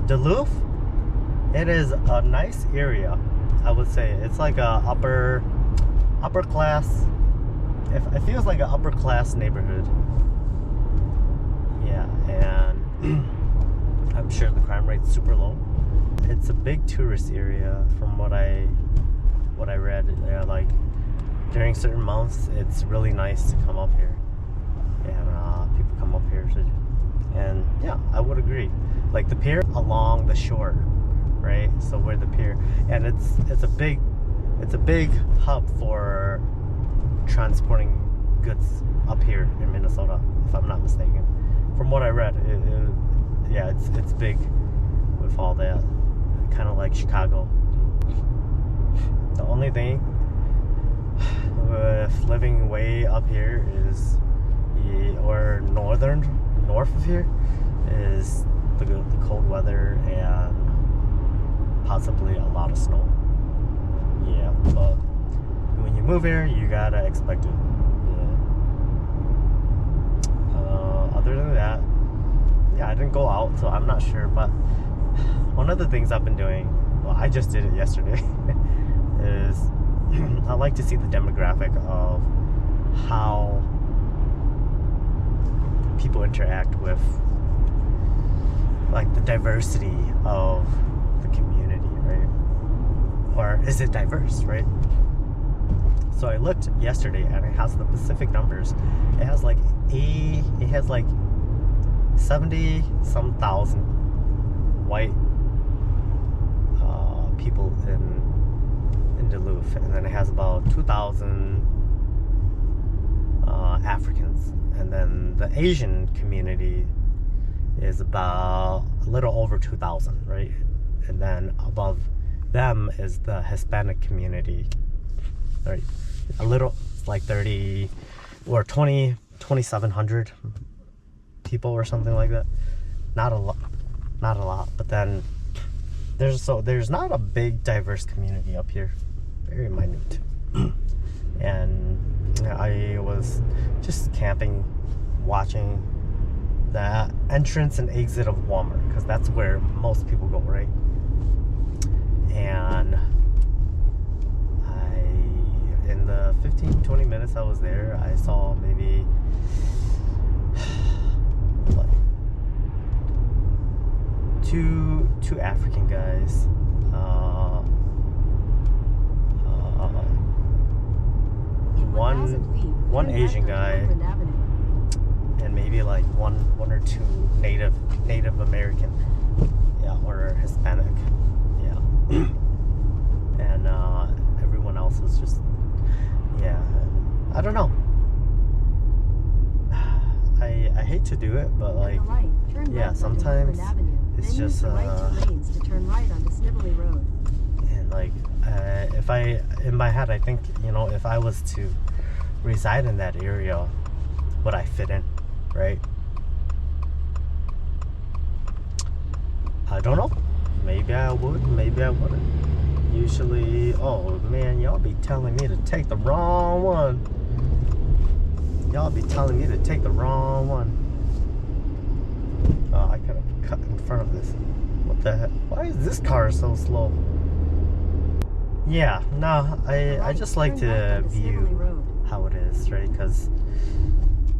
Duluth, it is a nice area. I would say it's like a upper class. It feels like an upper class neighborhood. Yeah, and I'm sure the crime rate's super low. It's a big tourist area from what I read. Yeah, like during certain months, it's really nice to come up here, and people come up here to. And yeah, I would agree. Like the pier along the shore, right? So where the pier, and it's a big hub for transporting goods up here in Minnesota, if I'm not mistaken. From what I read, yeah, it's big with all that, kind of like Chicago. The only thing with living way up here is, or north of here, is the cold weather and possibly a lot of snow. Yeah, but when you move here, you gotta expect it. Yeah. Other than that, yeah, I didn't go out, so I'm not sure. But one of the things I've been doing, well, I just did it yesterday, is I like to see the demographic of how people interact with, like, the diversity of the community, right? Or is it diverse, right? So I looked yesterday and it has the specific numbers. It has like 70 some thousand white people in Duluth, and then it has about 2,000 Africans, and then the Asian community is about a little over 2,000, right? And then above them is the Hispanic community, right? A little, like 30 or 2,700 people or something like that. Not a lot, but then there's not a big diverse community up here, very minute. And I was just camping, watching the entrance and exit of Walmart, because that's where most people go, right? And in the 15-20 minutes I was there, I saw maybe like two African guys, one Asian guy, and maybe like one or two Native American, yeah, or Hispanic, yeah. And everyone else was just, yeah, I don't know. I hate to do it, but like, yeah, sometimes it's just and like if in my head, I think, you know, if I was to reside in that area, would I fit in, right? I don't know. Maybe I would, maybe I wouldn't. Usually, oh man, y'all be telling me to take the wrong one. Y'all be telling me to take the wrong one. Oh, I gotta cut in front of this. What the heck? Why is this car so slow? Yeah, no, I just like to view how it is, right? Because,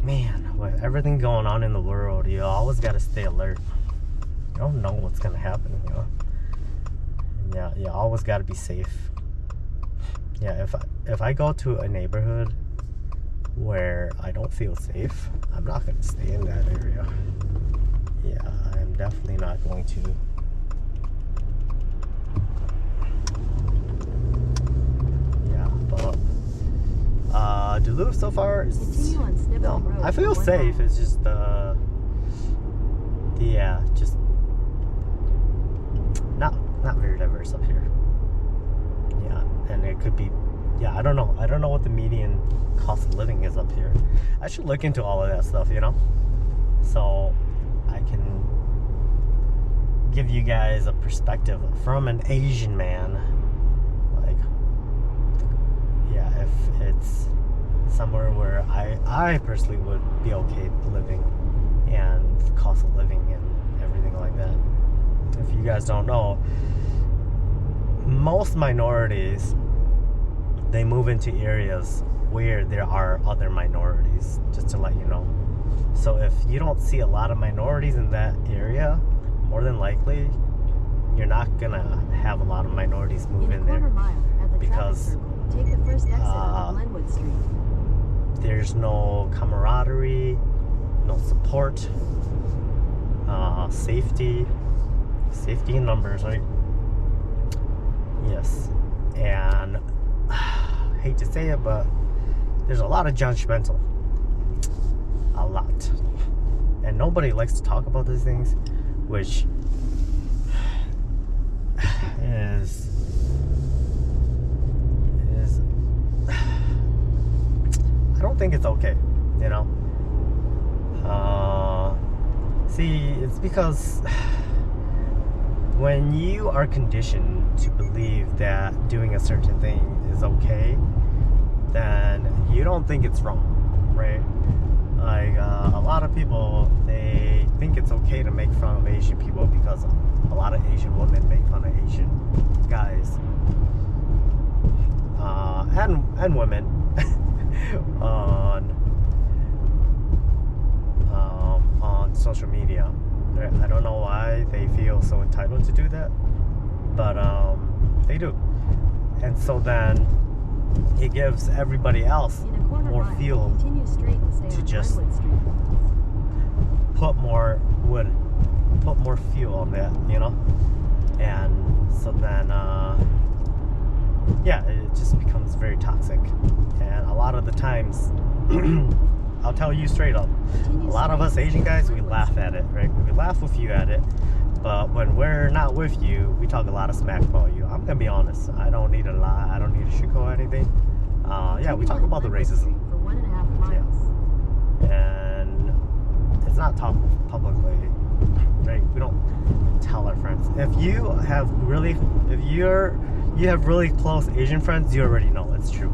man, with everything going on in the world, you always got to stay alert. You don't know what's going to happen, you know? Yeah, you always got to be safe. Yeah, if I go to a neighborhood where I don't feel safe, I'm not going to stay in that area. Yeah, I'm definitely not going to. Duluth so far is, no, I feel safe. It's just yeah, just not very diverse up here. Yeah, and it could be, yeah, I don't know what the median cost of living is up here. I should look into all of that stuff, you know, so I can give you guys a perspective from an Asian man. Like, yeah, if it's somewhere where I personally would be okay living, and the cost of living and everything like that. If you guys don't know, most minorities, they move into areas where there are other minorities, just to let you know. So if you don't see a lot of minorities in that area, more than likely you're not gonna have a lot of minorities move in there, because take the first exit on Glenwood Street. There's no camaraderie, no support, safety in numbers, right? Yes. And I hate to say it, but there's a lot of judgmental, a lot, and nobody likes to talk about these things, which is I don't think it's okay, you know. See, it's because when you are conditioned to believe that doing a certain thing is okay, then you don't think it's wrong, right? Like a lot of people, they think it's okay to make fun of Asian people because a lot of Asian women make fun of Asian guys, and women on social media. I don't know why they feel so entitled to do that, but they do. And so then it gives everybody else more fuel to just put more fuel on that, you know. And so then yeah, it just becomes very toxic. And a lot of the times I'll tell you straight up, a lot of us Asian guys, we laugh at it, right? We laugh with you at it, but when we're not with you, we talk a lot of smack about you. I'm gonna be honest, I don't need to lie, I don't need to sugarcoat anything. Yeah, we talk about the racism. For 1.5 miles. Yeah. And it's not talked publicly, right? We don't tell our friends. If you have really close Asian friends, you already know it's true.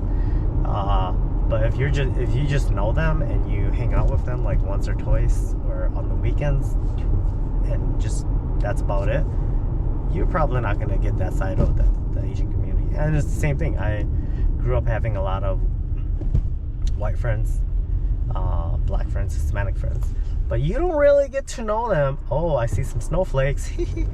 But if you just know them and you hang out with them like once or twice or on the weekends, and just that's about it, you're probably not gonna get that side of the Asian community. And it's the same thing. I grew up having a lot of white friends, black friends, Hispanic friends, but you don't really get to know them. Oh, I see some snowflakes. You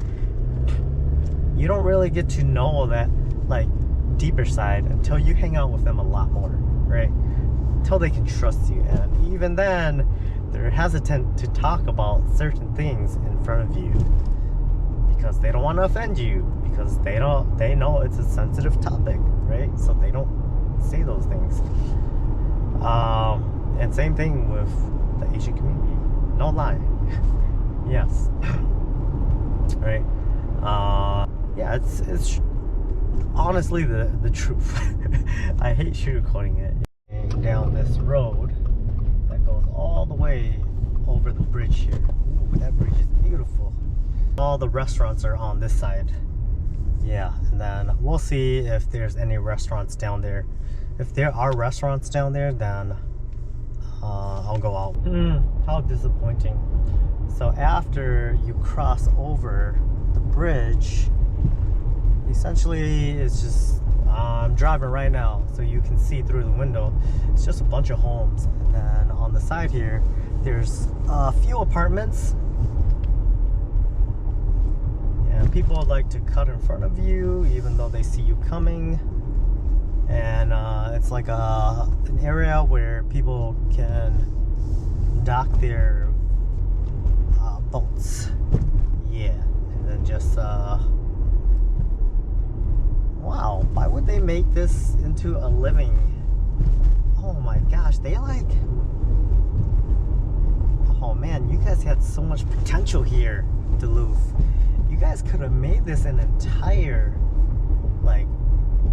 don't really get to know that like deeper side until you hang out with them a lot more, right? Until they can trust you. And even then, they're hesitant to talk about certain things in front of you because they don't want to offend you, because they know it's a sensitive topic, right? So they don't say those things. And same thing with the Asian community. No lie. Yes. Right. Yeah, it's honestly the truth. I hate sugarcoating it. And down this road that goes all the way over the bridge here. Ooh, that bridge is beautiful. All the restaurants are on this side. Yeah, and then we'll see if there's any restaurants down there. If there are restaurants down there, then I'll go out. How disappointing. So after you cross over the bridge, essentially it's just I'm driving right now, so you can see through the window. It's just a bunch of homes, and then on the side here there's a few apartments, and people like to cut in front of you even though they see you coming. And it's like an area where people can dock their boats. Yeah, and then just wow, why would they make this into a living? Oh my gosh, they like, oh man, you guys had so much potential here, Duluth. You guys could have made this an entire like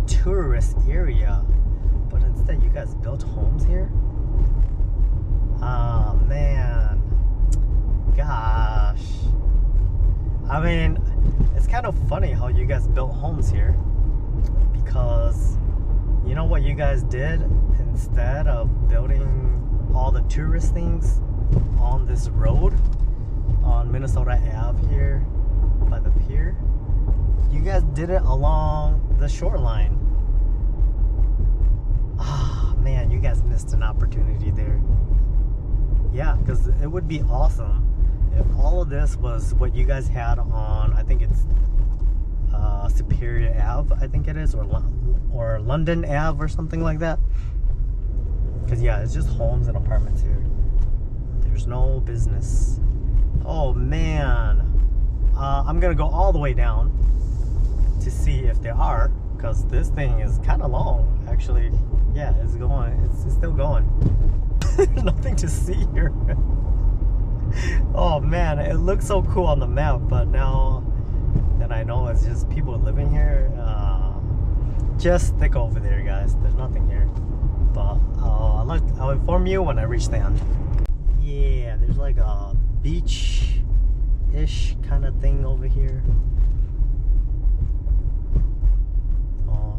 tourist area, but instead you guys built homes here. Oh man, gosh. I mean, it's kind of funny how you guys built homes here, because you know what you guys did? Instead of building all the tourist things on this road on Minnesota Ave here by the pier, guys did it along the shoreline. Ah, man, you guys missed an opportunity there. Yeah, because it would be awesome if all of this was what you guys had on, I think it's Superior Ave, I think it is, or London Ave or something like that. Because yeah, it's just homes and apartments here. There's no business. Oh man, I'm gonna go all the way down to see if there are, because this thing is kind of long actually. Yeah, it's going, it's still going. There's nothing to see here. Oh man, it looks so cool on the map, but now that I know it's just people living here, just stick over there, guys. There's nothing here, but I'll inform you when I reach the end. Yeah, there's like a beach-ish kind of thing over here. Oh,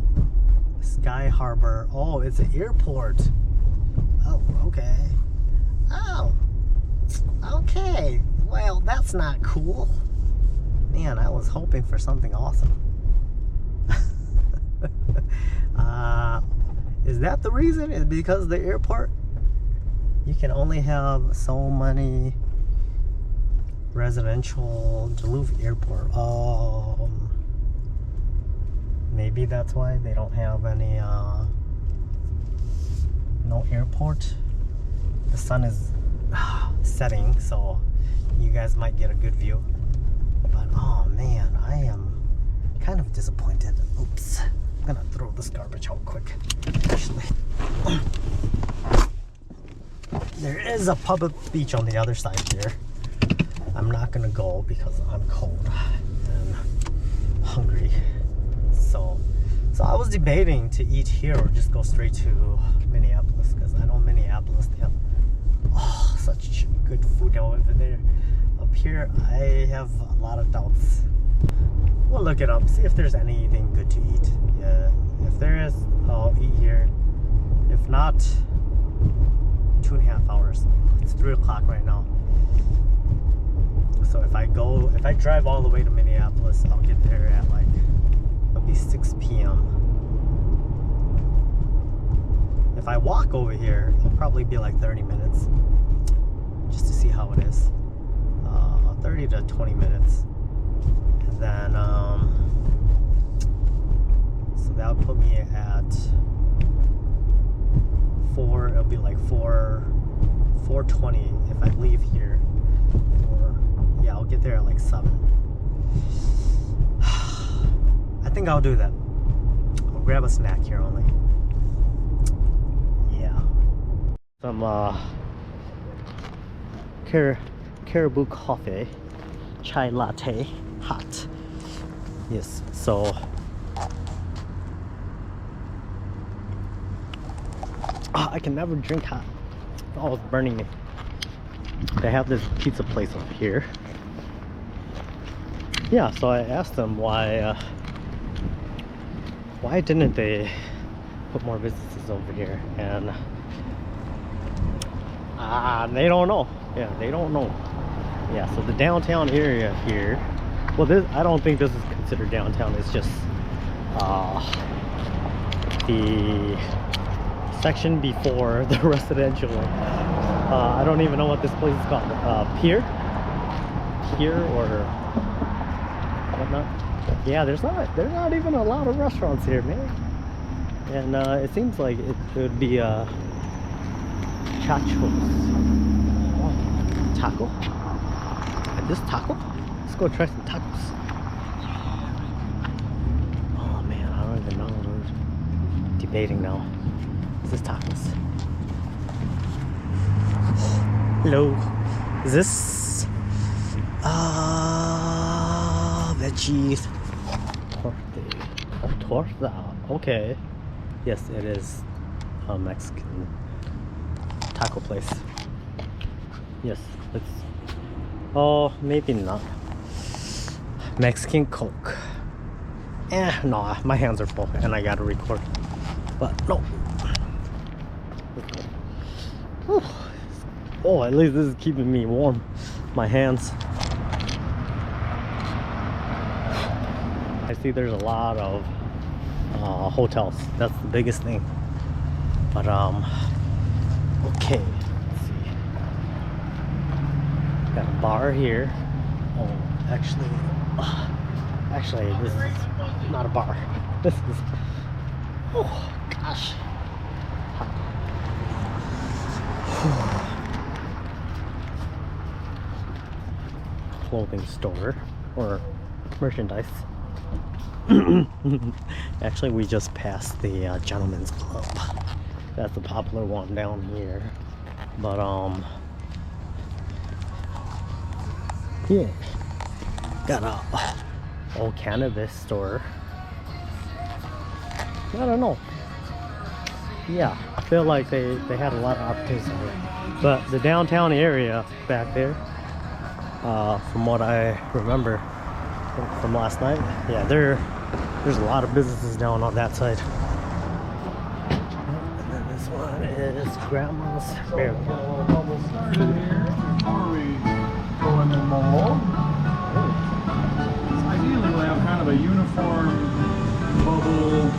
Sky Harbor. Oh, it's an airport. Oh, okay. Oh, okay. Well, that's not cool. Man, I was hoping for something awesome. Is that the reason? Is because of the airport? You can only have so many residential Duluth airport. Maybe that's why they don't have any no airport. The sun is setting, so you guys might get a good view. But oh man, I am kind of disappointed. Oops. I'm gonna throw this garbage out quick. Actually, there is a public beach on the other side here. I'm not gonna go because I'm cold and hungry. So I was debating to eat here or just go straight to Minneapolis, because I know Minneapolis, they have such good food over there. Up here, I have a lot of doubts. We'll look it up, see if there's anything good to eat. Yeah, if there is, I'll eat here. If not, 2.5 hours. It's 3 o'clock right now. So if I drive all the way to Minneapolis, I'll get there at like, it'll be 6 p.m. If I walk over here, it'll probably be like 30 minutes. Just to see how it is. 30 to 20 minutes. And then, so that would put me at 4, it'll be like 4:20 if I leave here. Or, yeah, I'll get there at like 7. I think I'll do that. I'll grab a snack here only. Yeah. Some, caribou coffee, chai latte, hot. Yes, so I can never drink hot. Oh, it's burning me. They have this pizza place up here. Yeah, so I asked them why didn't they put more businesses over here, and they don't know. Yeah, they don't know. Yeah, so the downtown area here, well, this, I don't think this is considered downtown. It's just the section before the residential. I don't even know what this place is called. Pier or whatnot. Yeah, there's not even a lot of restaurants here, man. And it seems like it would be tachos. Taco? And this taco? Let's go try some tacos. Oh man, I don't even know. We're debating now. Is this tacos? Hello. Is this veggies? Torta. Okay. Yes, it is a Mexican taco place. Yes, it's, oh, maybe not. Mexican Coke. No, my hands are full and I gotta record. But no. Whew. Oh, at least this is keeping me warm. My hands. I see there's a lot of hotels. That's the biggest thing. But okay, let's see. Got a bar here. Oh, actually, this is not a bar. This is, oh gosh. Clothing store or merchandise. Actually, we just passed the Gentleman's Club. That's a popular one down here. But yeah, got a old cannabis store. I don't know. Yeah, I feel like they had a lot of opportunities. But the downtown area back there, from what I remember from last night, yeah, there's a lot of businesses down on that side. And then this one is Grandma's Fair. Before we go in the mall, ideally we'll have kind of a uniform bubble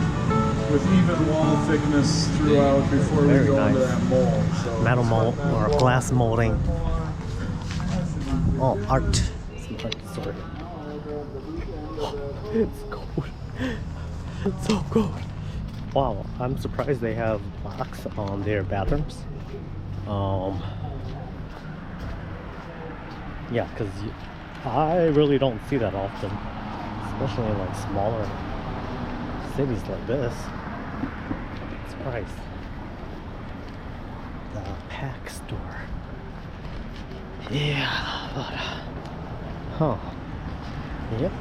with even wall thickness throughout before Very we go nice. into that mold. So Metal mold or glass molding. Oh, art. Some art store. It's cold. It's so cold. Wow, I'm surprised they have locks on their bathrooms. Yeah, because I really don't see that often, especially in like smaller cities like this. Surprised. The pack store. Yeah, but huh. Yep.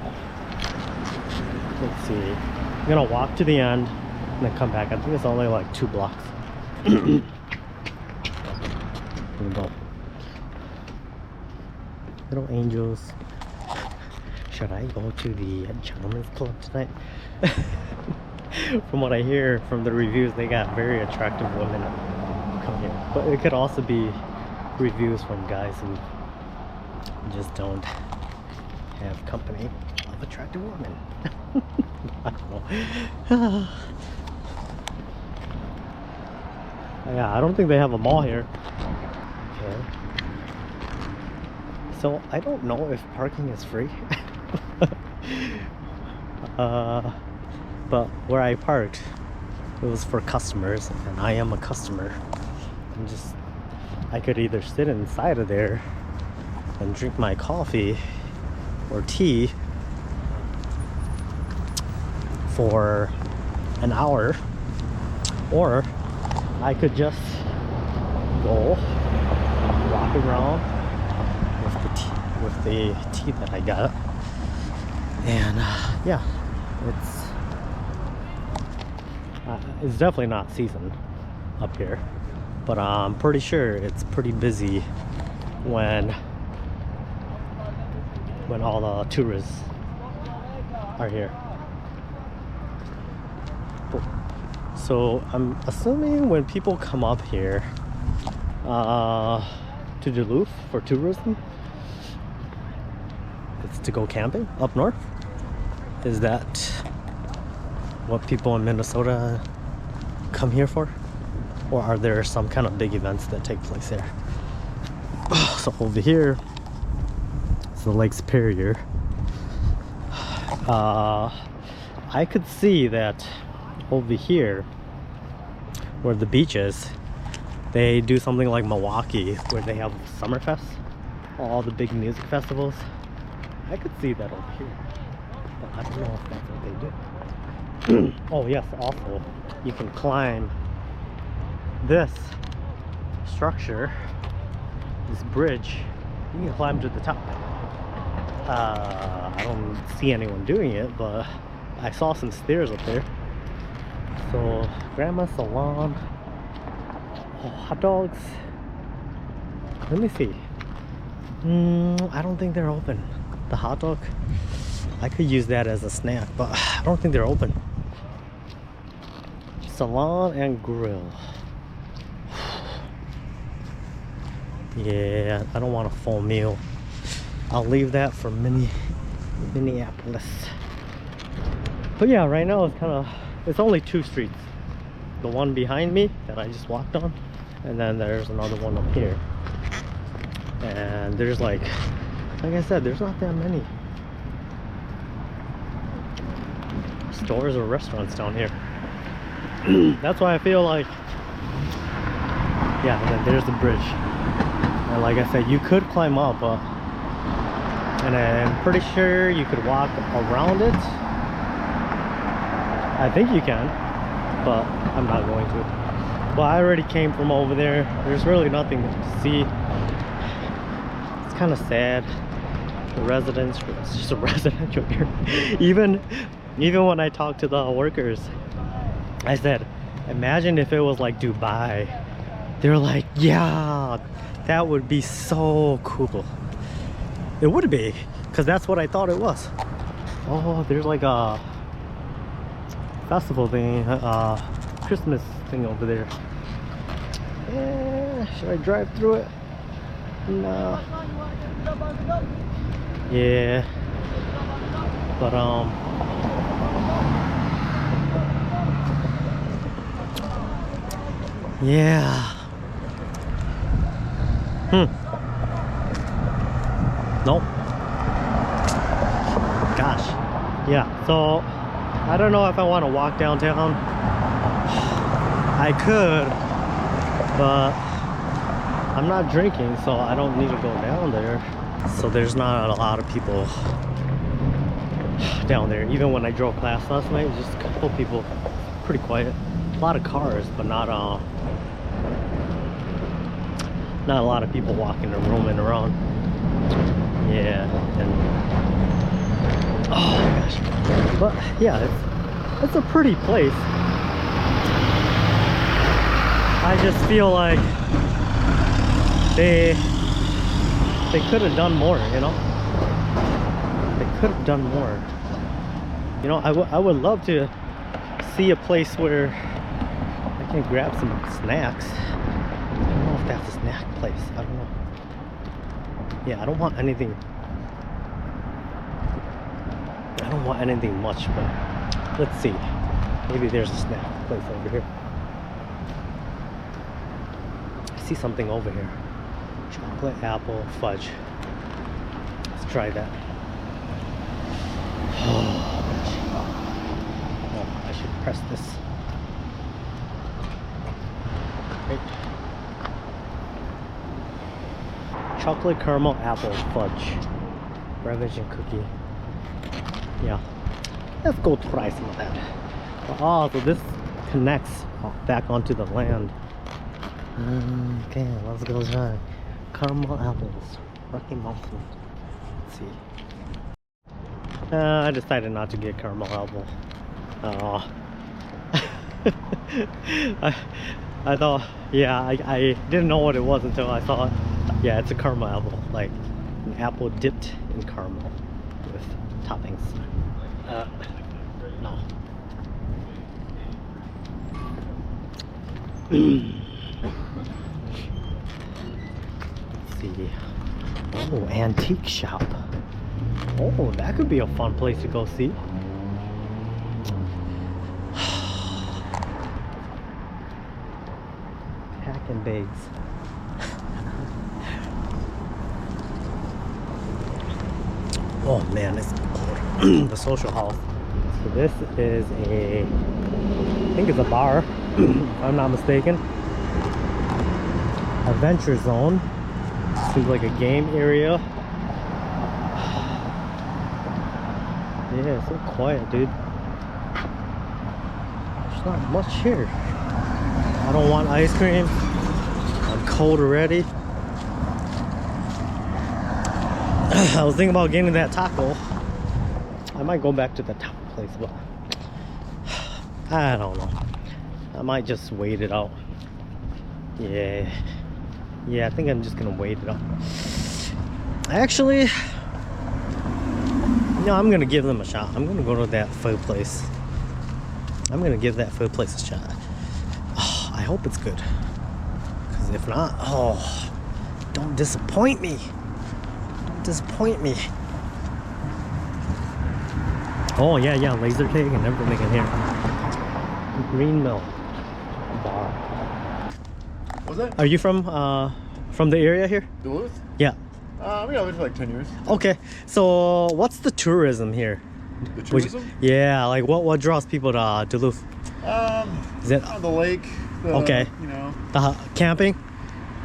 Let's see. I'm gonna walk to the end and then come back. I think it's only like 2 blocks. Here we go. Little angels. Should I go to the Gentleman's Club tonight? From what I hear from the reviews, they got very attractive women come here. But it could also be reviews from guys who just don't have company of attractive women. I don't know. Yeah, I don't think they have a mall here. Okay. So I don't know if parking is free. But where I parked, it was for customers, and I am a customer. I could either sit inside of there and drink my coffee or tea for an hour, or I could just go walk around with the tea that I got, and yeah, it's definitely not season up here, but I'm pretty sure it's pretty busy when all the tourists are here. So I'm assuming when people come up here to Duluth for tourism, it's to go camping up north. Is that what people in Minnesota come here for? Or are there some kind of big events that take place there? So over here, it's the Lake Superior. I could see that over here, where the beach is, they do something like Milwaukee, where they have Summerfest, all the big music festivals. I could see that over here, but I don't know if that's what they do. Oh yes, also, you can climb this structure, this bridge. You can climb to the top. I don't see anyone doing it, but I saw some stairs up there. So, Grandma's Salon. Oh, hot dogs. Let me see. I don't think they're open. The hot dog, I could use that as a snack, but I don't think they're open. Salon and grill. Yeah, I don't want a full meal. I'll leave that for Minneapolis. But yeah, right now it's only two streets. The one behind me that I just walked on, and then there's another one up here. And there's like I said, there's not that many stores or restaurants down here. That's why I feel like, yeah, and then there's the bridge. And like I said, you could climb up, and I'm pretty sure you could walk around it. I think you can, but I'm not going to. Well, I already came from over there. There's really nothing to see. It's kind of sad. The residents, it's just a residential area. Even when I talked to the workers, I said, imagine if it was like Dubai. They're like, yeah, that would be so cool. It would be, because that's what I thought it was. Oh, there's like a festival thing, Christmas thing over there. Yeah, should I drive through it? No. Yeah. But yeah. Nope. Gosh. Yeah, so I don't know if I want to walk downtown. I could, but I'm not drinking, so I don't need to go down there. So there's not a lot of people down there. Even when I drove class last night, just a couple people, pretty quiet. A lot of cars, but not a lot of people walking and roaming around. Yeah, and oh my gosh. But yeah, it's a pretty place. I just feel like they could have done more, you know? They could have done more. You know, I would love to see a place where I can grab some snacks. I don't know if that's a snack place. I don't know. Yeah, I don't want anything much, but let's see. Maybe there's a snack place over here. I see something over here. Chocolate, apple, fudge. Let's try that. Oh, I should press this. Right. Chocolate, caramel, apple, fudge, beverage, and cookie. Yeah, let's go try some of that. Oh, so this connects back onto the land. Okay, let's go try caramel apples, Rocky Mountain. Let's see. I decided not to get caramel apple. I thought, yeah, I didn't know what it was until I saw it. Yeah, it's a caramel apple, like an apple dipped in caramel with toppings. No. Let's see. Oh, antique shop. Oh, that could be a fun place to go see. Packing bags. Oh man, it's cold. The social hall. So this is I think it's a bar, if I'm not mistaken. Adventure zone. Seems like a game area. Yeah, it's so quiet, dude. There's not much here. I don't want ice cream. I'm cold already. I was thinking about getting that taco. I might go back to the taco place, but I don't know. I might just wait it out. Yeah, I think I'm just gonna wait it out. Actually, no, I'm gonna give them a shot. I'm gonna go to that food place. I'm gonna give that food place a shot. Oh, I hope it's good. Because if not, oh, don't disappoint me. Don't disappoint me. Oh yeah, yeah, laser tag and everything in here. Green Mill Bar. Was that Are you from the area here? Duluth? Yeah. We lived for like 10 years. Okay. So what's the tourism here? The tourism? Yeah, like what draws people to Duluth? Is it The lake. The, okay? You know. The camping?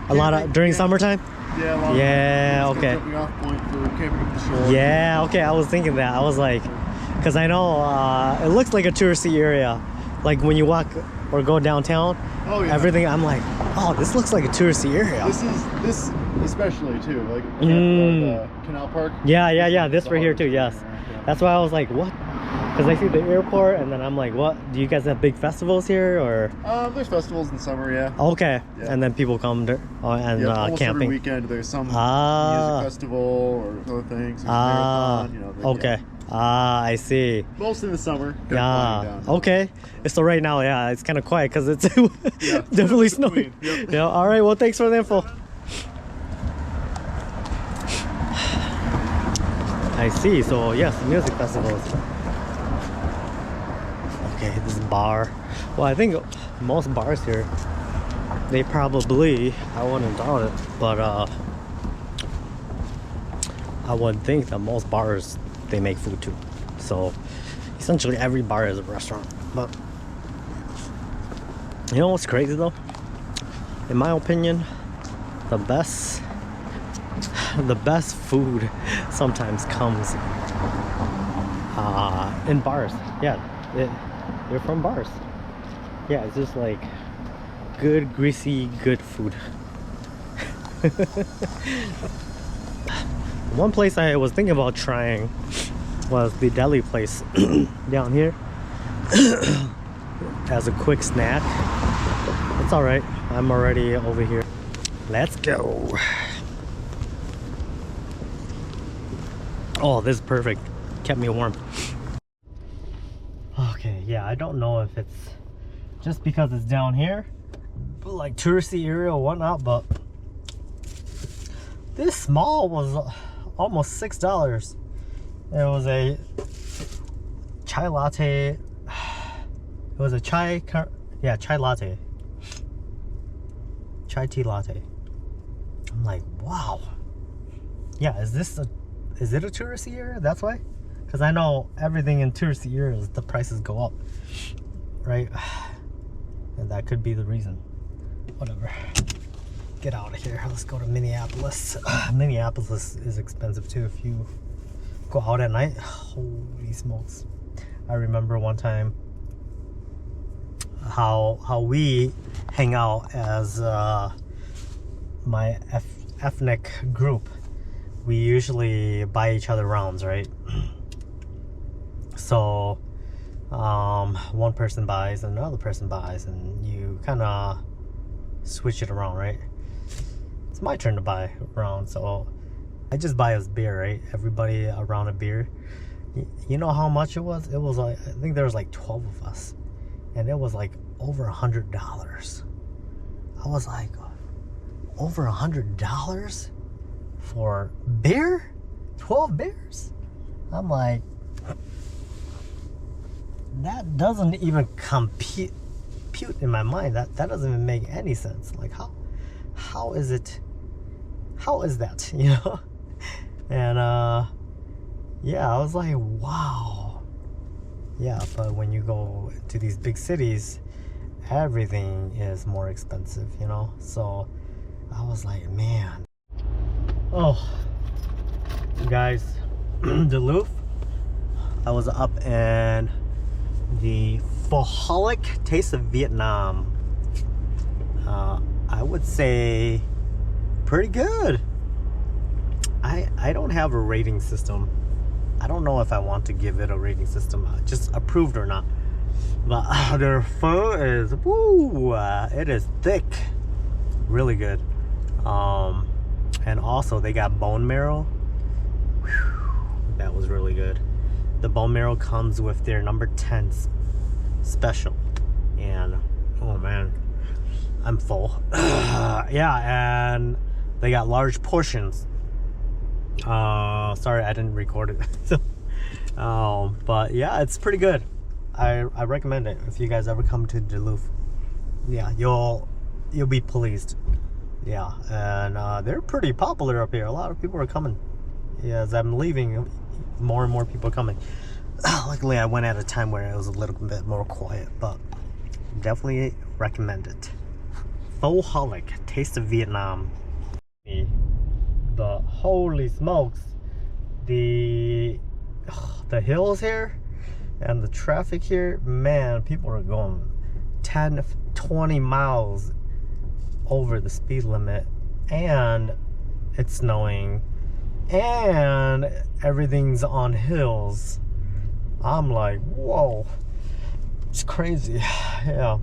A lot of during summertime? Yeah, a lot Yeah, of okay. jumping off point for camping at the shore. Yeah, okay. I was thinking that. I was like, because I know it looks like a touristy area. Like when you walk or go downtown, Oh yeah. everything. I'm like, oh, this looks like a touristy area. This especially too, like the Canal Park. Yeah. This right here too. Yeah. Yes. That's why I was like, what? Because I see the airport, and then I'm like, what? Do you guys have big festivals here, or? There's festivals in summer, yeah. Okay. Yeah. And then people come and Almost camping. every weekend there's some music festival or other things. There's a marathon, you know. Okay. I see. Mostly in the summer. Yeah. Okay. So right now, yeah, it's kind of quiet because it's definitely snowing. Yep. Yeah. All right. Well, thanks for the info. I see. So yes, music festivals. Okay, this bar. Well, I think most bars here, they probably, I wouldn't doubt it, but I would think that most bars, they make food too. So essentially every bar is a restaurant. But you know what's crazy though? In my opinion, the best food sometimes comes in bars. Yeah, they're from bars. Yeah, it's just like good, greasy, good food. One place I was thinking about trying was the deli place down here as a quick snack. It's all right. I'm already over here. Let's go. Oh, this is perfect. Kept me warm. Okay, yeah, I don't know if it's just because it's down here, but like touristy area or whatnot, but this small was almost $6. It was a chai latte. It was a chai latte. Chai tea latte. I'm like, wow. Yeah, is it a touristy area? That's why? Because I know everything in touristy areas, the prices go up, right? And that could be the reason. Whatever. Get out of here. Let's go to Minneapolis. Minneapolis is expensive too if you go out at night. Holy smokes. I remember one time how we hang out as my ethnic group. We usually buy each other rounds, right? So one person buys and another person buys, and you kind of switch it around, right? It's my turn to buy a round, so I just buy us beer, right? Everybody around a beer. You know how much it was? It was like, I think there was like 12 of us, and it was like over $100. I was like, over $100 for beer? 12 beers? I'm like, that doesn't even compute in my mind. That doesn't even make any sense. Like, how is it? How is that? You know? And yeah, I was like, wow. Yeah, but when you go to these big cities, everything is more expensive, you know? So I was like, man. Oh, guys, Duluth. I was up in the Faholic Taste of Vietnam. I would say pretty good. I don't have a rating system. I don't know if I want to give it a rating system, just approved or not. But their pho is, woo, it is thick, really good. And also they got bone marrow. Whew, that was really good. The bone marrow comes with their number 10 special, and oh man, I'm full. Yeah, and they got large portions. Sorry, I didn't record it. So But yeah, it's pretty good. I recommend it if you guys ever come to Duluth. Yeah, you'll be pleased. Yeah, and they're pretty popular up here. A lot of people are coming. Yeah, as I'm leaving, more and more people are coming. Luckily, I went at a time where it was a little bit more quiet, but definitely recommend it. Pho Holic, Taste of Vietnam. The holy smokes, the hills here and the traffic here, man, people are going 10, 20 miles over the speed limit, and it's snowing, and everything's on hills. I'm like, whoa, it's crazy. Yeah,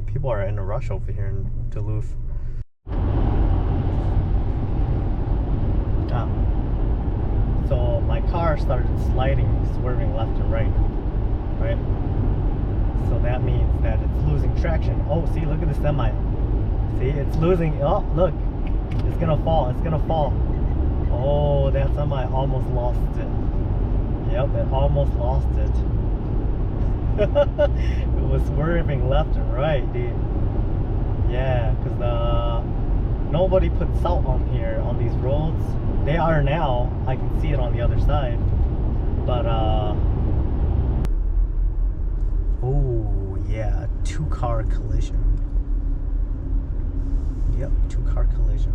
people are in a rush over here in Duluth. So my car started sliding, swerving left and right, so that means that it's losing traction. Oh, see, look at the semi. See, it's losing. Oh, look, it's gonna fall. It's gonna fall. Oh, that semi almost lost it. Yep, it almost lost it. It was swerving left and right, dude. Yeah, because nobody put salt on here on these roads. They are now. I can see it on the other side. But oh yeah, 2-car collision. Yep, 2-car collision.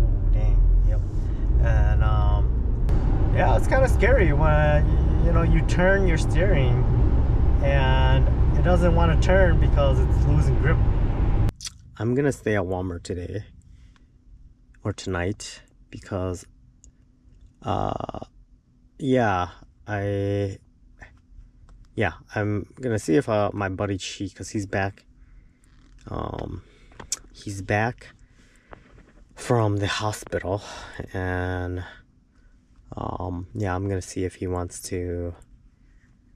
Oh dang, yep. And yeah, it's kind of scary when you turn your steering and it doesn't want to turn because it's losing grip. I'm gonna stay at Walmart today or tonight because I'm gonna see if my buddy Chi, because he's back from the hospital, and yeah, I'm gonna see if he wants to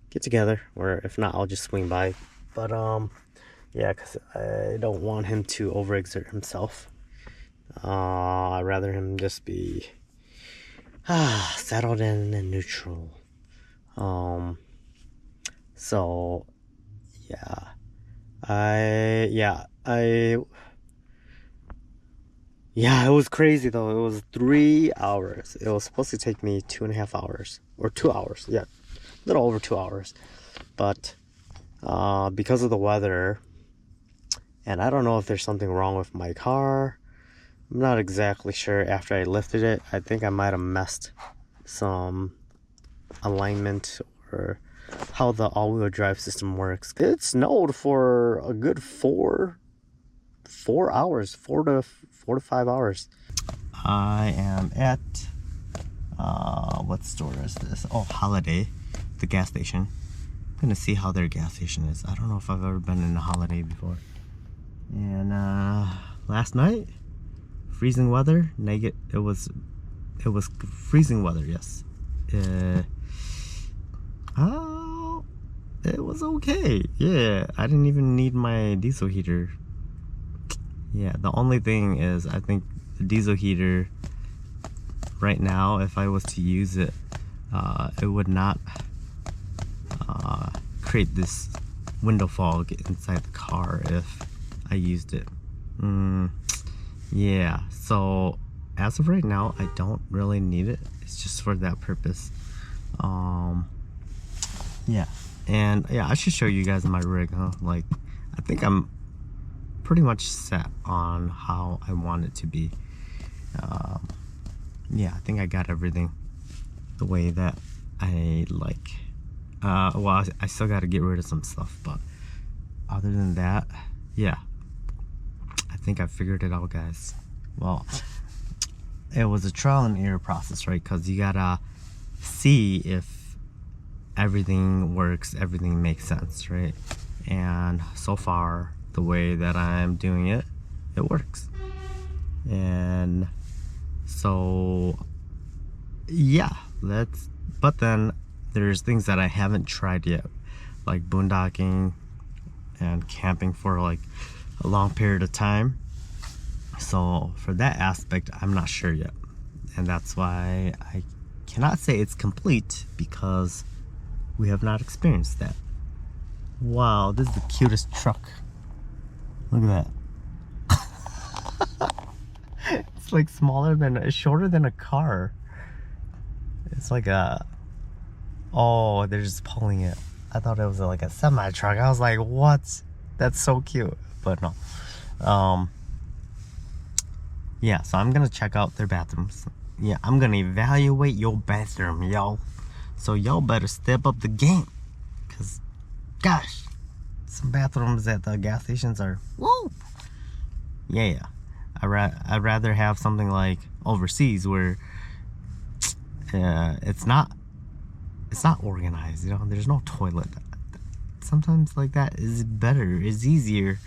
get together, or if not, I'll just swing by. But yeah, because I don't want him to overexert himself. I'd rather him just be settled in and neutral. So it was crazy though. It was 3 hours. It was supposed to take me 2.5 hours, or 2 hours. Yeah, a little over 2 hours. But because of the weather, and I don't know if there's something wrong with my car. I'm not exactly sure. After I lifted it, I think I might have messed some alignment or how the all-wheel drive system works. It snowed for a good 4 hours, 4 to 5 hours. I am at what store is this? Oh, Holiday, the gas station. I'm gonna see how their gas station is. I don't know if I've ever been in a Holiday before. And last night, freezing weather. It was freezing weather. Yes. It was okay. Yeah, I didn't even need my diesel heater. Yeah, the only thing is, I think the diesel heater right now, if I was to use it, it would not create this window fog inside the car if I used it. Yeah, so as of right now, I don't really need it. It's just for that purpose. Yeah, and yeah, I should show you guys my rig, huh? Like, I think I'm pretty much set on how I want it to be. Yeah, I think I got everything the way that I like. Well, I still got to get rid of some stuff, but other than that, yeah, I think I figured it out, guys. Well, it was a trial and error process, right? Because you gotta see if everything works, everything makes sense, right? And so far, the way that I'm doing it, it works. And so yeah, but then there's things that I haven't tried yet, like boondocking and camping for like a long period of time. So for that aspect, I'm not sure yet And that's why I cannot say it's complete, because we have not experienced that. Wow, this is the cutest truck. Look at that. It's like it's shorter than a car. It's like a, oh, they're just pulling it. I thought it was like a semi truck. I was like, what? That's so cute. But no. Yeah, so I'm gonna check out their bathrooms. Yeah, I'm gonna evaluate your bathroom, y'all. So y'all better step up the game. Cause, gosh, some bathrooms at the gas stations are, whoa. Yeah. I'd rather have something like overseas where it's not organized, you know. There's no toilet. Sometimes like that is better, is easier.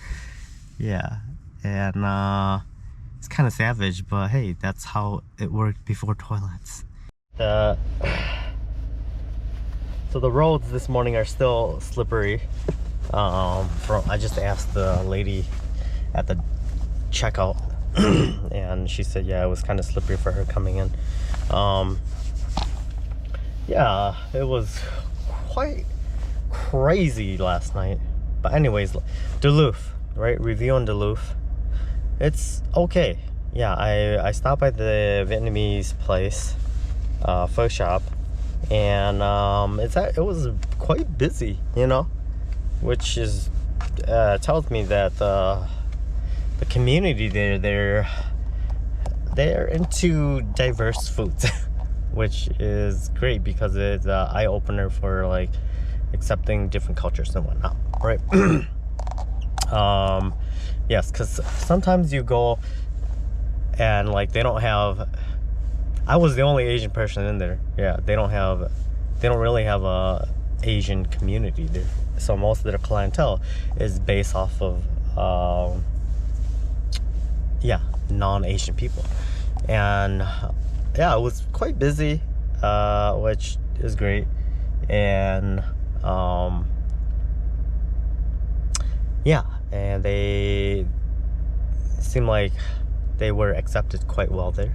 Yeah, and it's kind of savage, but hey, that's how it worked before toilets. So the roads this morning are still slippery. I just asked the lady at the checkout, and she said, yeah, it was kind of slippery for her coming in. Yeah, it was quite crazy last night. But anyways, Duluth, right? Review on Duluth. It's okay. Yeah, I stopped by the Vietnamese place, pho shop, and it was quite busy, you know, which is tells me that the community there, they're into diverse foods. Which is great, because it's an eye-opener for like accepting different cultures and whatnot, right? Yes, because sometimes you go and like they don't have, I was the only Asian person in there. Yeah, they don't really have a Asian community there. So most of their clientele is based off of non-Asian people. And yeah, it was quite busy, which is great. And yeah, and they seemed like they were accepted quite well there,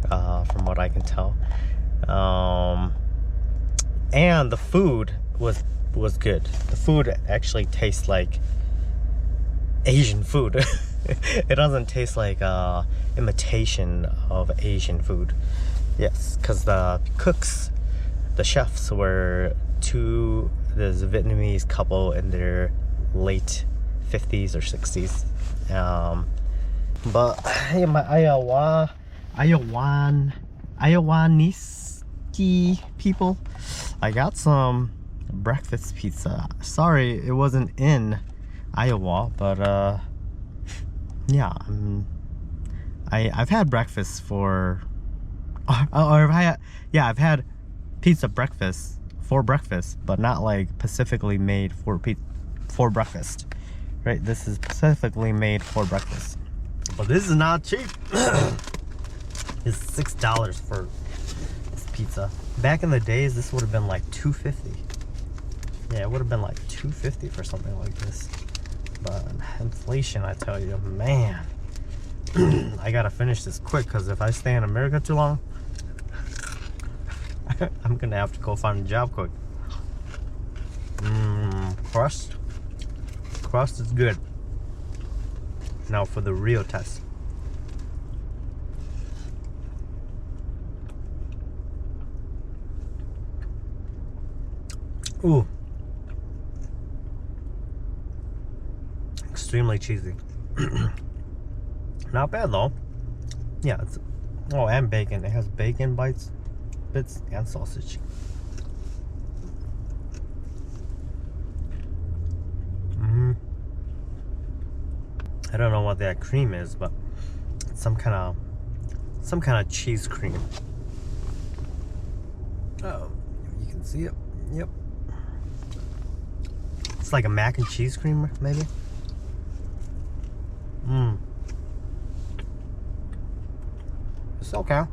from what I can tell. And the food was good. The food actually tastes like Asian food. It doesn't taste like imitation of Asian food. Yes, because the cooks, the chefs were there's a Vietnamese couple in their late 50s or 60s. But hey, my Iowanese people, I got some breakfast pizza. Sorry it wasn't in Iowa, but yeah, I've had breakfast I've had pizza breakfast for breakfast, but not like specifically made for breakfast, right? This is specifically made for breakfast, but this is not cheap. It's $6 for this pizza. Back in the days, this would have been like $2.50. Yeah, it would have been like $2.50 for something like this. But inflation, I tell you, man. I gotta finish this quick, because if I stay in America too long, I'm gonna have to go find a job quick. Crust is good. Now for the real test. Ooh, extremely cheesy. Not bad though. Yeah, and bacon. It has bacon bits and sausage. I don't know what that cream is, but it's some kind of cheese cream. Oh, you can see it. Yep. It's like a mac and cheese cream, maybe. It's okay.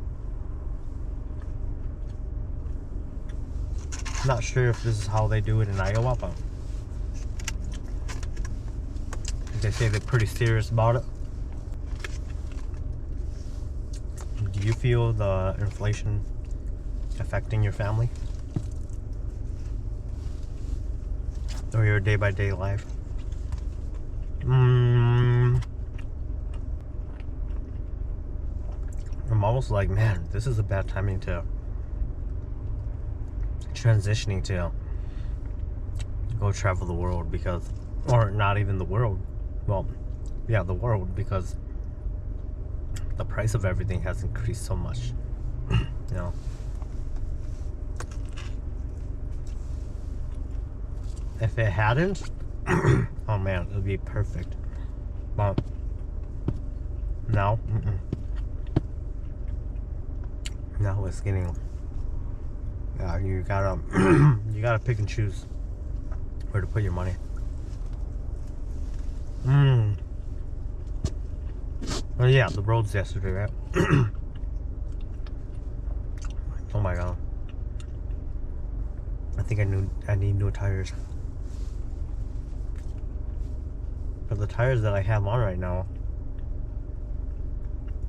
Not sure if this is how they do it in Iowa, but they say they're pretty serious about it. you feel the inflation affecting your family or your day-by-day life? I'm almost like, man, this is a bad timing to transitioning to go travel the world, because, or not even the world, well, yeah, the world, because the price of everything has increased so much. You know, if it hadn't, oh man, it would be perfect. But now, now it's getting, you gotta you gotta pick and choose where to put your money. Oh yeah, the roads yesterday, right? Oh my god, I think I need new tires. But the tires that I have on right now,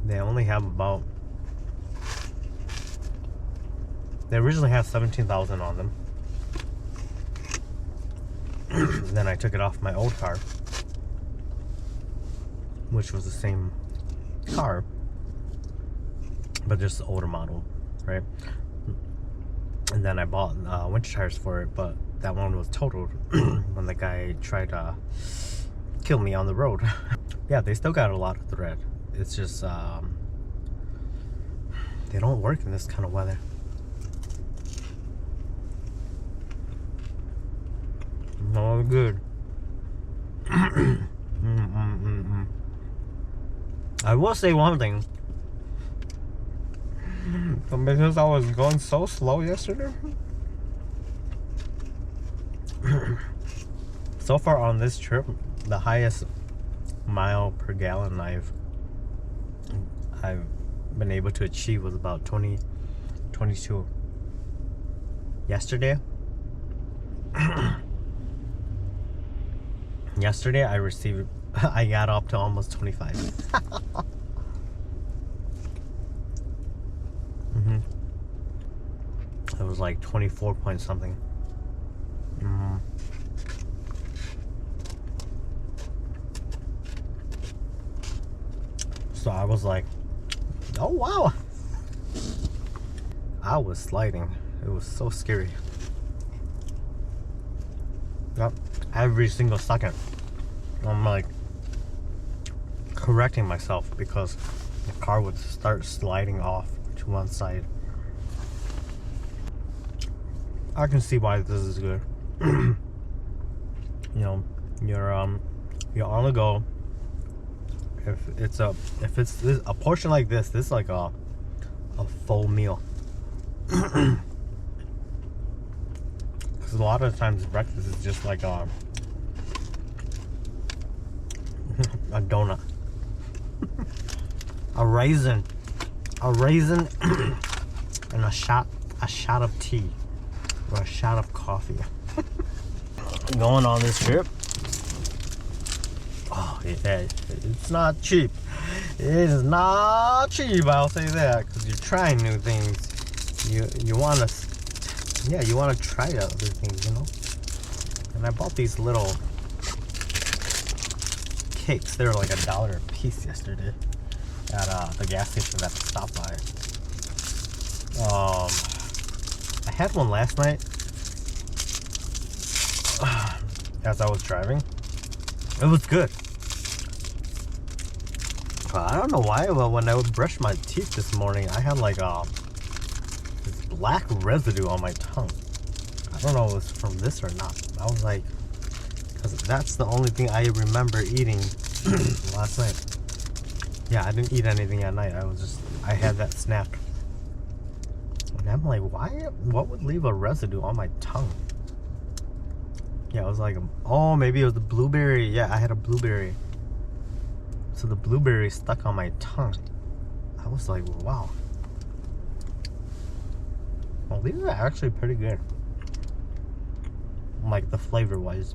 they only have about, they originally had 17,000 on them. Then I took it off my old car, which was the same car, but just the older model, right? And then I bought winter tires for it, but that one was totaled when the guy tried to kill me on the road. Yeah, they still got a lot of thread. It's just they don't work in this kind of weather. No good. I will say one thing. Because I was going so slow yesterday. So far on this trip, the highest mile per gallon I've been able to achieve was about 22. Yesterday I got up to almost 25. It was like 24 point something. So I was like, oh wow. I was sliding. It was so scary. Yep. Every single second I'm like correcting myself because the car would start sliding off to one side. I can see why this is good. You know, you're on the go. If it's a portion like this is like a full meal. Because a lot of times breakfast is just like a donut, a raisin, and a shot of tea or a shot of coffee. Going on this trip, oh yeah, it's not cheap. It is not cheap, I'll say that, because you're trying new things. You want to, yeah, you want to try other things, you know. And I bought these little cakes. They were like $1 a piece yesterday at the gas station that I stopped by. I had one last night as I was driving. It was good. I don't know why, but when I would brush my teeth this morning, I had like this black residue on my tongue. I don't know if it was from this or not. I was like, because that's the only thing I remember eating last night. Yeah, I didn't eat anything at night. I had that snack. And I'm like, what would leave a residue on my tongue? Yeah, it was like, oh, maybe it was the blueberry. Yeah, I had a blueberry. So the blueberry stuck on my tongue. I was like, wow. Well, these are actually pretty good. Like the flavor wise.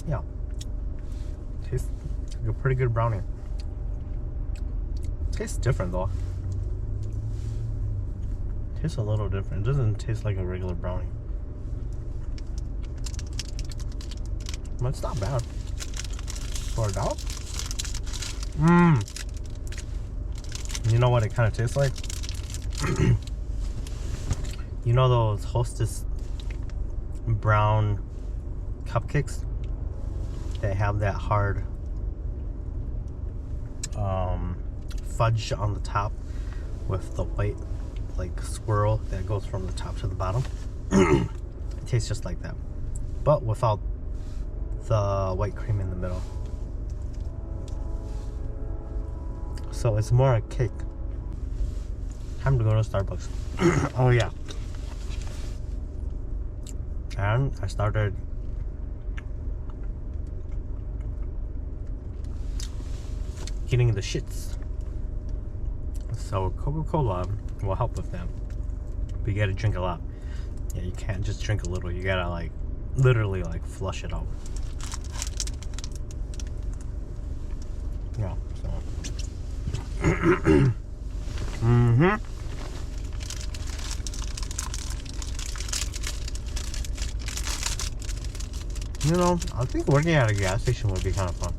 Yeah. a pretty good brownie. It tastes different though. It tastes a little different. It doesn't taste like a regular brownie. But it's not bad. For a dollar? You know what it kind of tastes like? You know those Hostess brown cupcakes? They have that hard fudge on the top with the white like swirl that goes from the top to the bottom. It tastes just like that, but without the white cream in the middle. So it's more a cake. Time to go to Starbucks. Oh yeah. And I started getting the shits. So Coca-Cola will help with that. But you gotta drink a lot. Yeah, you can't just drink a little. You gotta like literally like flush it out. Yeah, so You know, I think working at a gas station would be kind of fun.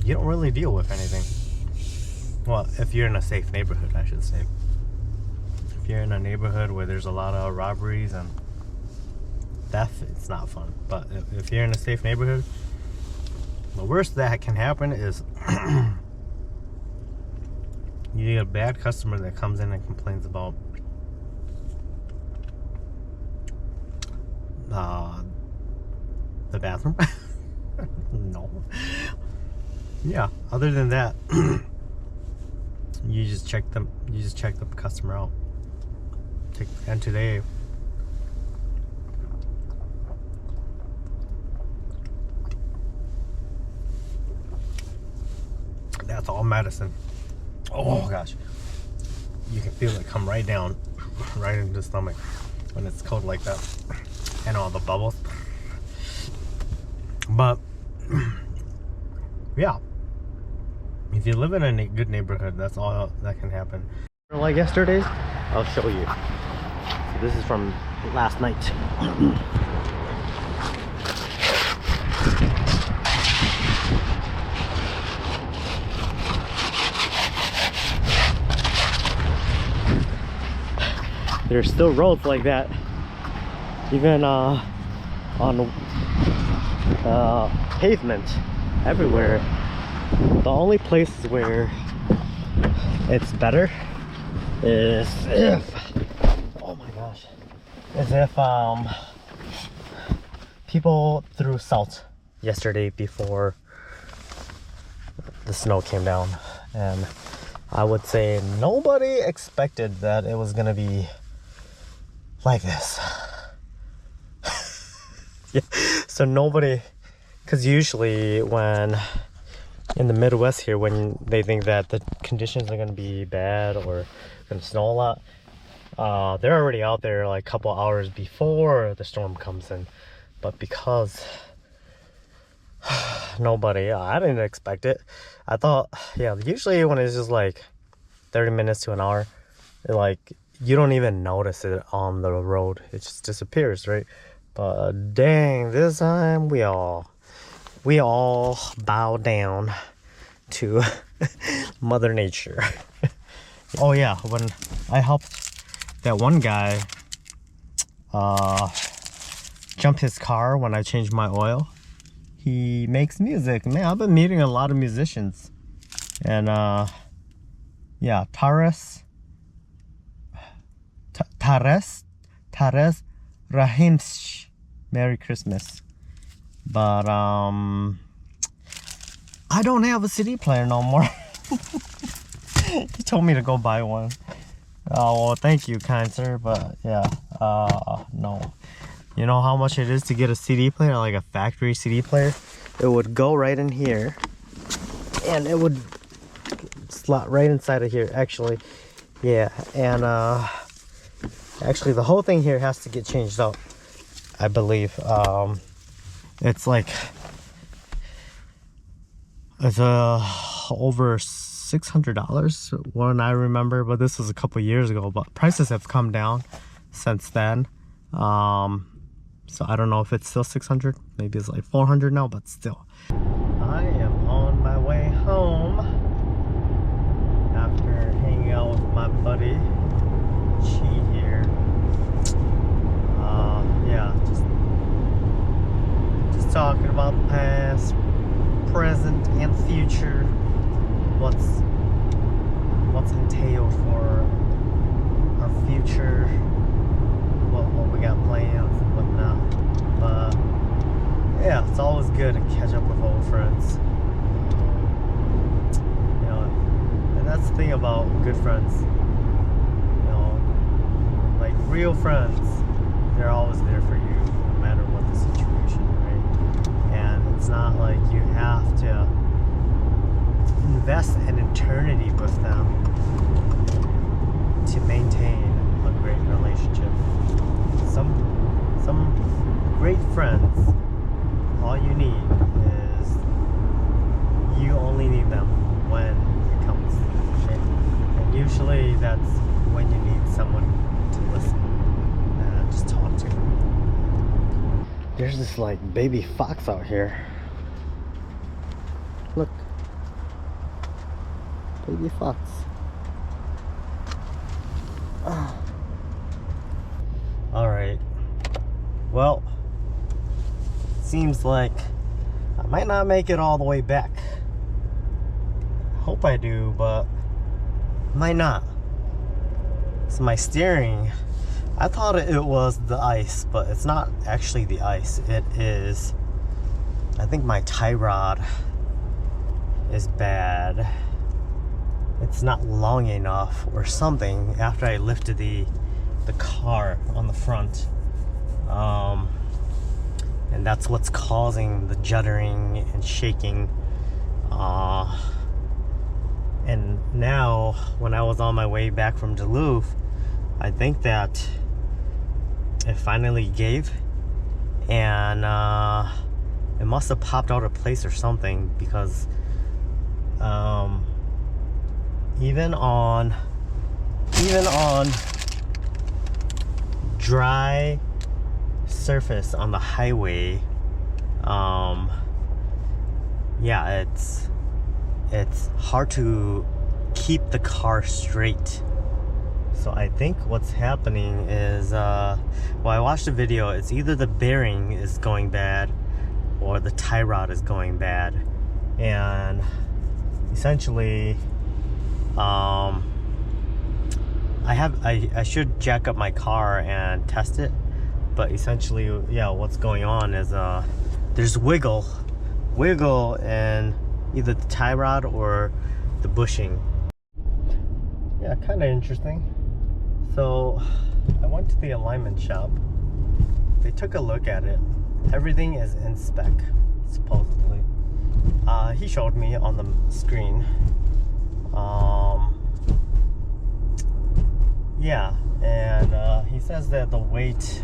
You don't really deal with anything. Well, if you're in a safe neighborhood, I should say. If you're in a neighborhood where there's a lot of robberies and theft, it's not fun. But if you're in a safe neighborhood, the worst that can happen is you get a bad customer that comes in and complains about the bathroom. No. Yeah, other than that, you just check the customer out. And today that's all medicine. Oh gosh, you can feel it come right down, right into the stomach when it's cold like that, and all the bubbles. But yeah, if you live in a good neighborhood, that's all that can happen. Like yesterday's, I'll show you. So this is from last night. There's still roads like that, even on pavement everywhere. The only places where it's better is if, oh my gosh, is if people threw salt yesterday before the snow came down, and I would say nobody expected that it was gonna be like this. Yeah, so nobody, because usually when in the Midwest here, when they think that the conditions are going to be bad or going to snow a lot, they're already out there like a couple hours before the storm comes in. But because nobody, I didn't expect it. I thought, yeah, usually when it's just like 30 minutes to an hour, like you don't even notice it on the road. It just disappears, right? But dang, this time we all bow down to Mother Nature. Oh yeah, when I helped that one guy jump his car when I changed my oil, he makes music. Man, I've been meeting a lot of musicians. And yeah, Taras Rahimsh, Merry Christmas. But I don't have a CD player no more. He told me to go buy one. Oh, well, thank you, kind sir, but yeah, no. You know how much it is to get a CD player, like a factory CD player? It would go right in here, and it would slot right inside of here, actually. Yeah, and Actually, the whole thing here has to get changed out, I believe. It's like it's over $600 when I remember, but this was a couple years ago. But prices have come down since then. So I don't know if it's still 600. Maybe it's like 400 now, but still. I am on my way home after hanging out with my buddy Chi here. Yeah, just talking about the past, present, and future. What's entailed for our future, what we got plans and whatnot. But yeah, it's always good to catch up with old friends. You know, and that's the thing about good friends. You know, like real friends, they're always there for you, no matter what the situation, right? And it's not like you have to invest an eternity with them to maintain a great relationship. Some great friends, all you need is you only need them when it comes, okay? And usually that's when you need someone to listen and just talk to. There's this like baby fox out here. Look. Baby fox. Alright. Well, seems like I might not make it all the way back. Hope I do, but might not. So my steering, I thought it was the ice, but it's not actually the ice. It is, I think my tie rod is bad. It's not long enough or something after I lifted the car on the front. And that's what's causing the juddering and shaking. And now when I was on my way back from Duluth, I think that it finally gave, and it must have popped out of place or something, because even on dry surface on the highway, yeah, it's hard to keep the car straight. So I think what's happening is, well, I watched a video, it's either the bearing is going bad or the tie rod is going bad. And essentially, I should jack up my car and test it, but essentially, yeah, what's going on is there's wiggle in either the tie rod or the bushing. Yeah, kind of interesting. So I went to the alignment shop. They took a look at it. Everything is in spec, supposedly. He showed me on the screen. Yeah, and he says that the weight,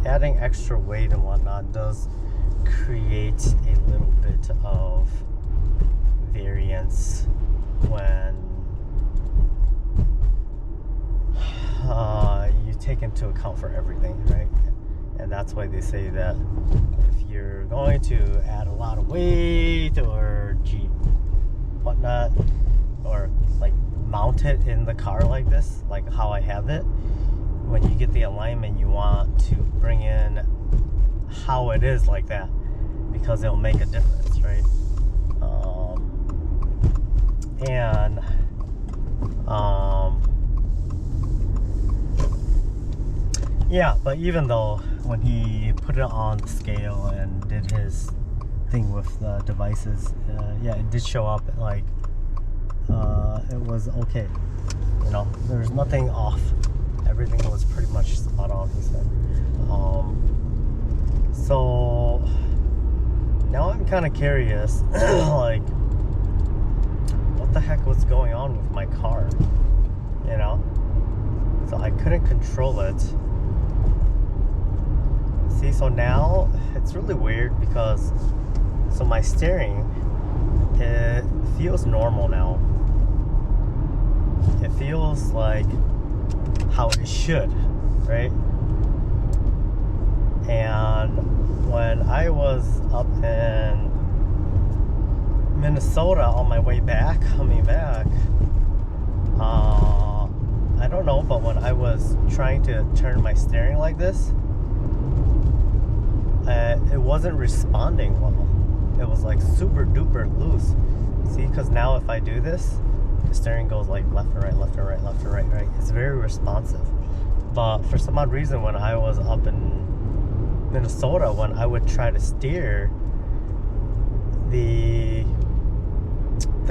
adding extra weight and whatnot, does create a little bit of variance when you take into account for everything, right? And that's why they say that if you're going to add a lot of weight or whatnot, or like mount it in the car like this, like how I have it, when you get the alignment, you want to bring in how it is like that, because it'll make a difference, right? Yeah, but even though when he put it on the scale and did his thing with the devices, yeah, it did show up like it was okay. You know, there's nothing off. Everything was pretty much spot on, he said. So now I'm kind of curious, like, what the heck was going on with my car? You know, So I couldn't control it. See, so now it's really weird because so my steering, it feels normal now. It feels like how it should, right? And when I was up in Minnesota on my way back, coming back, I don't know, but when I was trying to turn my steering like this, it wasn't responding well. It was like super duper loose. See, because now if I do this, the steering goes like left and right, left and right, left and right, right. It's very responsive. But for some odd reason, when I was up in Minnesota, when I would try to steer, the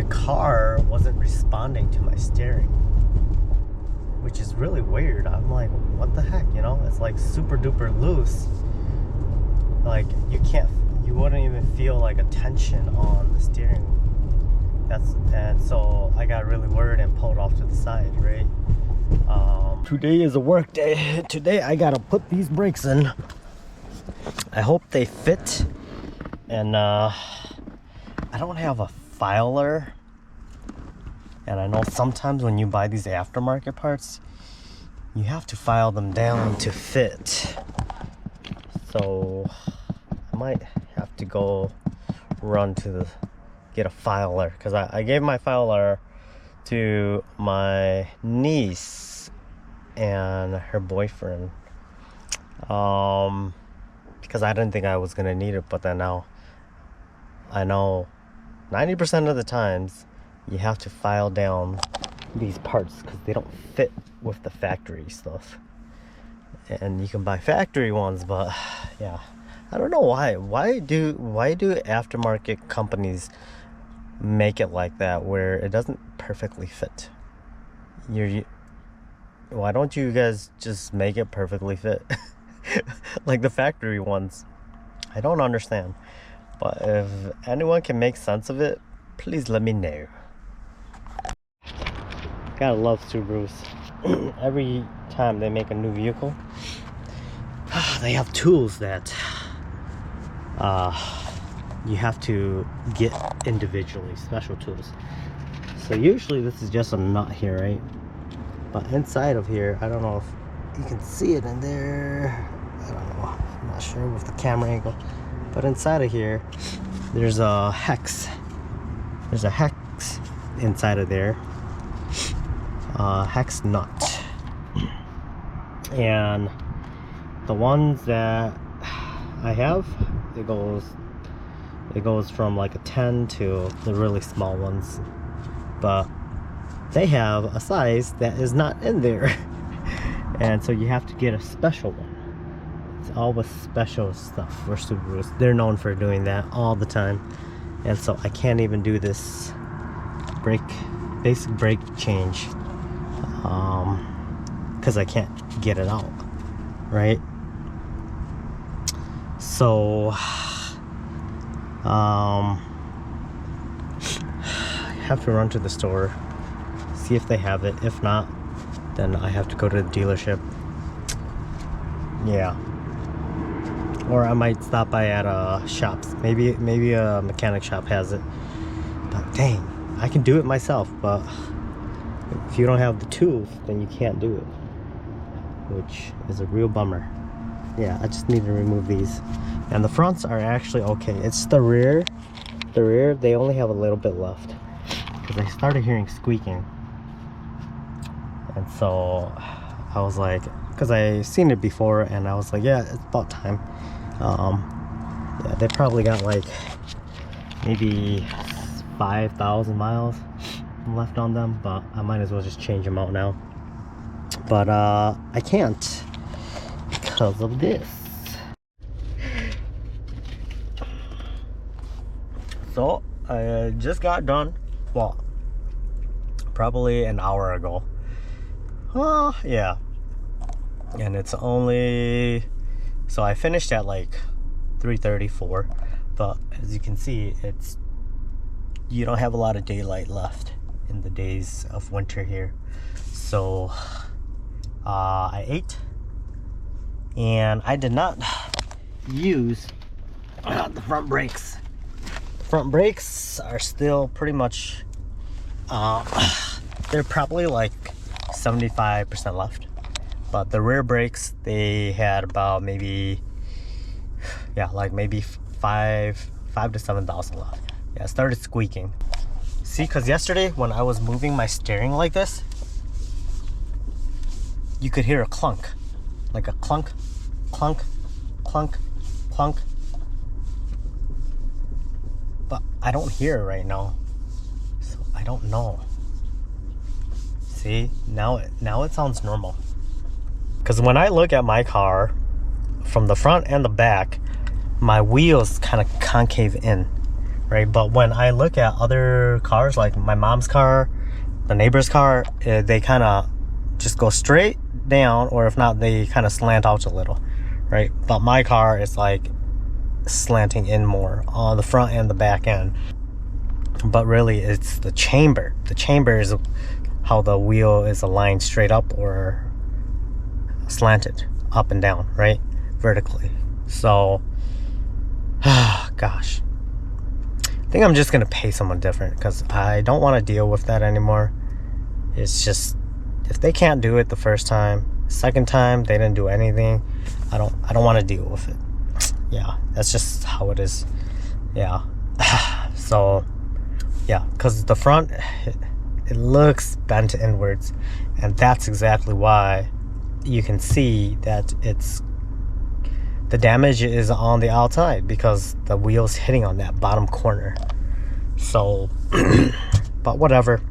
car wasn't responding to my steering, which is really weird. I'm like, what the heck, you know? It's like super duper loose. Like you wouldn't even feel like a tension on the steering. And so I got really worried and pulled off to the side, right? Today is a work day. Today I gotta put these brakes in. I hope they fit. And I don't have a filer. And I know sometimes when you buy these aftermarket parts, you have to file them down to fit. So I might have to go run to get a filer, because I gave my filer to my niece and her boyfriend, because I didn't think I was gonna need it, but then now I know 90% of the times you have to file down these parts because they don't fit with the factory stuff. And you can buy factory ones, but yeah, I don't know why. Why do aftermarket companies make it like that, where it doesn't perfectly fit? Why don't you guys just make it perfectly fit like the factory ones? I don't understand. But if anyone can make sense of it, please let me know. Gotta love Subarus. Every time they make a new vehicle, they have tools that you have to get individually, special tools. So usually this is just a nut here, right? But inside of here, I don't know if you can see it in there. I don't know, I'm not sure with the camera angle. But inside of here, there's a hex. There's a hex inside of there. Hex nut. And the ones that I have, it goes from like a 10 to the really small ones. But they have a size that is not in there. And so you have to get a special one. It's always special stuff for Subarus. They're known for doing that all the time. And so I can't even do this basic brake change because I can't get it out, right? So I have to run to the store, see if they have it. If not, then I have to go to the dealership. Yeah. Or I might stop by at shops. Maybe a mechanic shop has it. But dang, I can do it myself, but if you don't have the tools, then you can't do it, which is a real bummer. Yeah, I just need to remove these. And the fronts are actually okay. It's the rear. The rear, they only have a little bit left because I started hearing squeaking. And so I was like, because I seen it before, and I was like, yeah, it's about time. Yeah, they probably got like maybe 5,000 miles left on them, but I might as well just change them out now. But I can't because of this. So I just got done, well, probably an hour ago. Yeah, and it's only, so I finished at like 3:34, but as you can see, you don't have a lot of daylight left in the days of winter here. So I ate, and I did not use the front brakes. Front brakes are still pretty much they're probably like 75% left, but the rear brakes, they had about maybe maybe 5 to 7,000 left. Yeah, it started squeaking. See, because yesterday when I was moving my steering like this, you could hear a clunk, like a clunk, clunk, clunk, clunk. But I don't hear it right now, so I don't know. See, now it sounds normal. Because when I look at my car from the front and the back, my wheels kind of concave in, right? But when I look at other cars, like my mom's car, the neighbor's car, they kind of just go straight down, or if not, they kind of slant out a little, right? But my car is like slanting in more on the front and the back end. But really, it's the chamber. The chamber is how the wheel is aligned straight up or slanted up and down, right? Vertically. So, gosh, I think I'm just gonna pay someone different, because I don't want to deal with that anymore. It's just, if they can't do it the first time, second time they didn't do anything, I don't want to deal with it. Yeah, that's just how it is. Yeah. So yeah, because the front, it looks bent inwards, and that's exactly why you can see that the damage is on the outside, because the wheel's hitting on that bottom corner. So but whatever.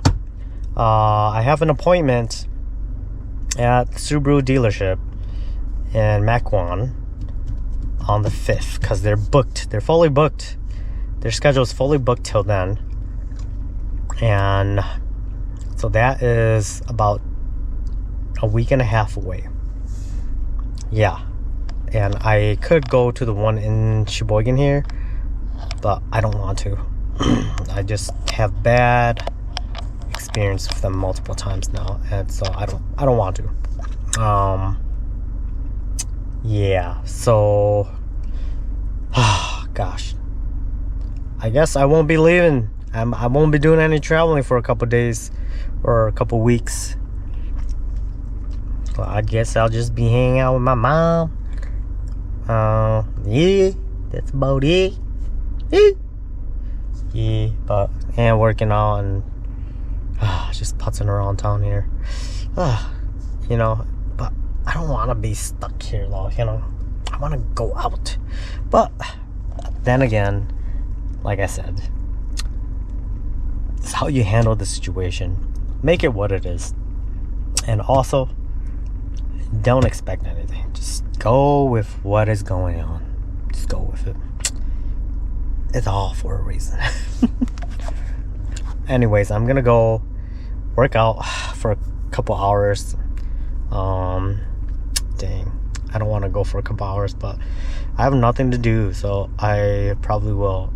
I have an appointment at Subaru dealership in Mequon on the 5th, because they're fully booked. Their schedule is fully booked till then, and so that is about a week and a half away. Yeah, and I could go to the one in Sheboygan here, but I don't want to. I just have bad experience with them multiple times now, and so I don't want to. Yeah, so gosh, I guess I won't be leaving. I won't be doing any traveling for a couple days or a couple weeks. So I guess I'll just be hanging out with my mom. Yeah, that's about it. Yeah, but and working on just putzing around town here. You know, but I don't want to be stuck here though, you know. I want to go out. But then again, like I said, it's how you handle the situation. Make it what it is. And also, don't expect anything. Just go with what is going on. Just go with it. It's all for a reason. Anyways, I'm gonna go work out for a couple hours. Dang, I don't want to go for a couple hours, but I have nothing to do, so I probably will